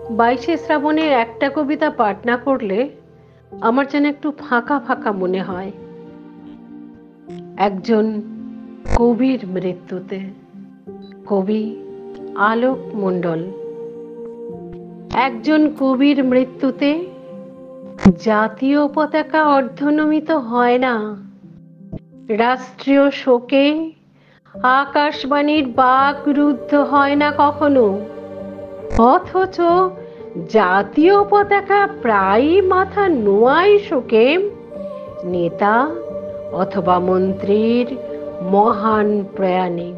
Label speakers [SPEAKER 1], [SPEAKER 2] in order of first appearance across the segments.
[SPEAKER 1] বাইশে শ্রাবণের একটা কবিতা পাঠ না করলে আমার যেন একটু ফাঁকা ফাঁকা মনে হয়। একজন কবির মৃত্যুতে। কবি আলোক মণ্ডল। একজন কবির মৃত্যুতে জাতীয় পতাকা অর্ধনমিত হয় না, রাষ্ট্রীয় শোকে আকাশবাণীর বাক রুদ্ধ হয় না কখনো, অথচ জাতীয় পতাকা প্রায়ই মাথা নোয়াই শোকে নেতা অথবা মন্ত্রীর মহান প্রয়াণে।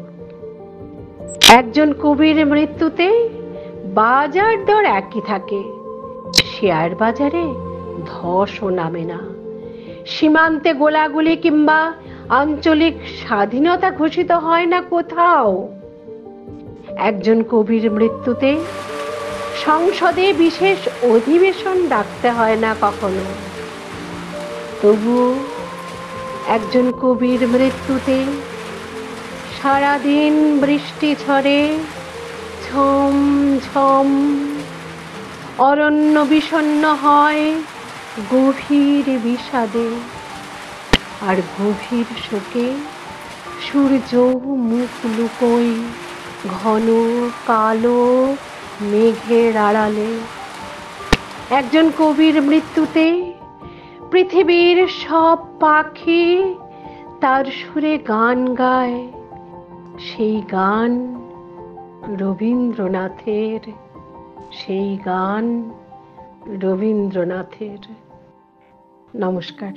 [SPEAKER 1] একজন কবির মৃত্যুতে বাজার দর একই থাকে, শেয়ার বাজারে ধসও নামে না, সীমান্তে গোলাগুলি কিংবা আঞ্চলিক স্বাধীনতা ঘোষিত হয় না কোথাও। একজন কবির মৃত্যুতে সংসদে বিশেষ অধিবেশন ডাকতে হয় না কখনো, তবুও একজন কবির মৃত্যুতে সারাদিন বৃষ্টি ঝরে, ঝম ঝম, অরণ্য বিষণ্ণ হয় গভীর বিষাদে, আর গভীর শোকে সূর্য মুখ লুকোয় ঘন কালো মেঘের আড়ালে। একজন কবির মৃত্যুতে পৃথিবীর সব পাখি তার সুরে গান গায়, সেই গান রবীন্দ্রনাথের, সেই গান রবীন্দ্রনাথের। নমস্কার।